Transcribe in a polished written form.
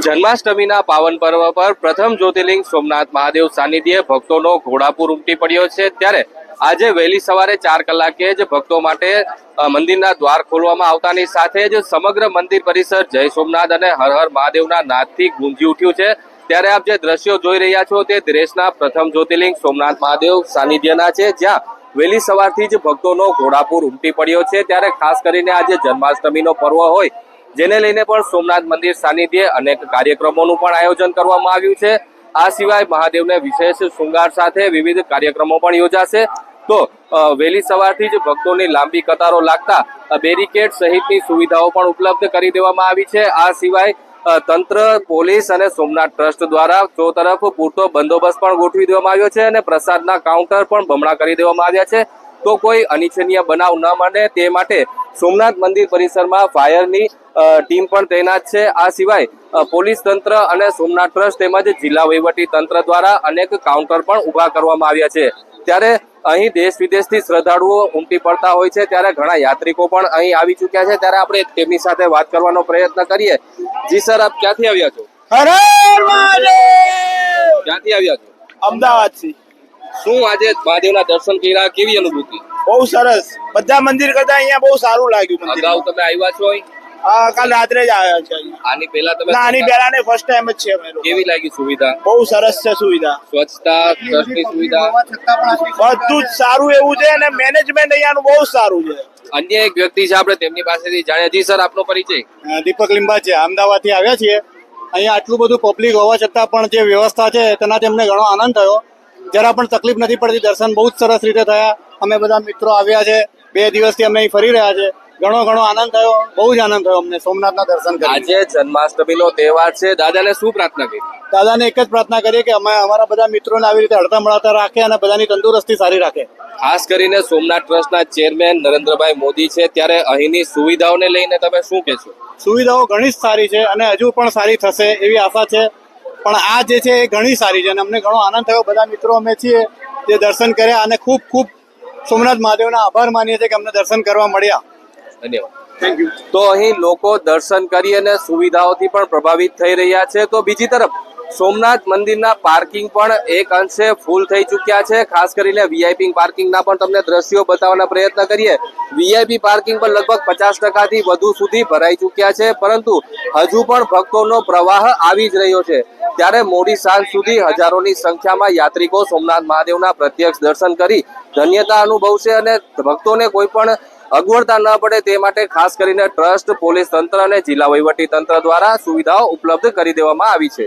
જન્માષ્ટમીના પાવન પર્વ પર પ્રથમ જ્યોતિર્લિંગ સોમનાથ મહાદેવ સાનિધ્યે ભક્તોનો ઘોડાપુર ઉમટી પડ્યો છે। ત્યારે આજે વહેલી સવારે 4 કલાકે જ ભક્તો માટે મંદિરના દ્વાર ખોલવામાં આવતાની સાથે જ સમગ્ર મંદિર પરિસર જય સોમનાથ અને હર હર મહાદેવના નાદથી ગુંજી ઉઠ્યું છે। ત્યારે આપ જે દ્રશ્યો જોઈ રહ્યા છો તે દેશના પ્રથમ જ્યોતિર્લિંગ સોમનાથ મહાદેવ સાનિધ્યના છે, જ્યાં વહેલી સવારથી જ ભક્તોનો ઘોડાપુર ઉમટી પડ્યો છે। ત્યારે ખાસ કરીને આજે જન્માષ્ટમીનો પર્વ હોય જેને લઈને પણ સોમનાથ મંદિર સાનિધ્યે અનેક કાર્યક્રમોનું પણ આયોજન કરવામાં આવ્યું છે। આ સિવાય મહાદેવને વિશેષ શૃંગાર સાથે વિવિધ કાર્યક્રમો પણ યોજાશે। તો વહેલી સવારથી જ ભક્તોની લાંબી કતારો લાગતા બેરિકેડ સહિતની સુવિધાઓ પણ ઉપલબ્ધ કરી દેવામાં આવી છે। આ સિવાય તંત્ર, પોલીસ અને સોમનાથ ટ્રસ્ટ દ્વારા ચોતરફ પૂરતો બંદોબસ્ત પણ ગોઠવી દેવામાં આવ્યો છે અને પ્રસાદના કાઉન્ટર પણ બમણા કરી દેવામાં આવ્યા છે। તો કોઈ અનિચ્છનીય બનાવ ન બને તે માટે સોમનાથ મંદિર પરિસરમાં ફાયરની ટીમ પણ તૈનાત છે। આ સિવાય પોલીસ તંત્ર અને સોમનાથ ટ્રસ્ટ તેમજ જિલ્લા વહીવટી તંત્ર દ્વારા અનેક કાઉન્ટર પણ ઉભા કરવામાં આવ્યા છે। ત્યારે અહીં દેશ વિદેશથી શ્રદ્ધાળુઓ ઉમટી પડતા હોય છે, ત્યારે ઘણા યાત્રિકો પણ અહીં આવી ચૂક્યા છે। ત્યારે આપણે તેમની સાથે વાત કરવાનો પ્રયત્ન કરીએ। જી સર, આપ ક્યાંથી આવ્યા છો? હર હર મહાદેવ! ક્યાંથી આવ્યા છો? અમદાવાદથી। શું આજે મહાદેવના દર્શન કર્યા, કેવી અનુભૂતિ? બહુ સરસ, બધા મંદિર કરતા અહીંયા બહુ સારું લાગ્યું મંદિર। અગાઉ તમે આવ્યા છો અહીં? કાલ રાત્રે જ આવ્યા છે અહીંયા। આની પહેલા તમે? ના, આની પહેલા ને ફર્સ્ટ ટાઈમ જ છે અમે લોકો। કેવી લાગી સુવિધા? બહુ સરસ છે સુવિધા, સ્વચ્છતા, ટ્રસ્ટની સુવિધા, બધું જ સારું એવું છે અને મેનેજમેન્ટ અહીંયાનું બહુ સારું છે। અન્ય એક વ્યક્તિ છે, આપણે તેમની પાસેથી જાણીએ। જી સર, આપનો પરિચય? દીપક લીંબા છે, અમદાવાદથી આવ્યા છીએ। અહીંયા આટલું બધું પબ્લિક હોવા છતાં પણ જે વ્યવસ્થા છે તેનાથી અમને ઘણો આનંદ થયો। જરા પણ તકલીફ નથી પડતી, દર્શન બહુ જ સરસ રીતે થયા। અમે બધા મિત્રો આવ્યા છે, 2 દિવસથી અમે અહીં ફરી રહ્યા છે। ઘણો આનંદ થયો, બહુ જ આનંદ થયો અમને સોમનાથના દર્શન કરી। આજે જન્માષ્ટમીનો તહેવાર છે, દાદાને શું પ્રાર્થના કરી? દાદાને એક જ પ્રાર્થના કરીએ કે અમે અમારા બધા મિત્રોને આવી રીતે હળતા મળતા રાખે અને બધાની તંદુરસ્તી સારી રાખે। ખાસ કરીને સોમનાથ ટ્રસ્ટના ચેરમેન નરેન્દ્રભાઈ મોદી છે, ત્યારે અહીંની સુવિધાઓને લઈને તમે શું કહેશો? સુવિધાઓ ઘણી જ સારી છે અને હજુ પણ સારી થશે એવી આશા છે। પણ આ જે છે એ ઘણી સારી છે અને અમને ઘણો આનંદ થયો। બધા મિત્રો અમે છીએ જે દર્શન કર્યા અને ખૂબ સોમનાથ મહાદેવના આભાર માનીએ છીએ કે અમને દર્શન કરવા મળ્યા। ધન્યવાદ, થેન્ક યુ। તો અહીં લોકો દર્શન કરી અને સુવિધાઓથી પણ પ્રભાવિત થઈ રહ્યા છે। તો બીજી તરફ સોમનાથ મંદિરના પાર્કિંગ પણ એક અંશે ફૂલ થઈ ચૂક્યા છે। ખાસ કરીને વીઆઈપી પાર્કિંગના પણ તમને દ્રશ્યો બતાવવાના પ્રયત્ન કરીએ। વીઆઈપી પાર્કિંગ પર લગભગ 50%થી વધુ સુધી ભરાઈ ચૂક્યા છે, પરંતુ હજુ પણ ભક્તોનો પ્રવાહ આવી જ રહ્યો છે। ત્યારે મોડી સાંજ સુધી હજારોની સંખ્યામાં યાત્રિકો સોમનાથ મહાદેવના પ્રત્યક્ષ દર્શન કરી ધન્યતા અનુભવશે અને ભક્તોને કોઈ પણ અગવડતા ન પડે તે માટે ખાસ કરીને ટ્રસ્ટ, પોલીસ તંત્ર અને જિલ્લા વહીવટી તંત્ર દ્વારા સુવિધાઓ ઉપલબ્ધ કરી દેવામાં આવી છે।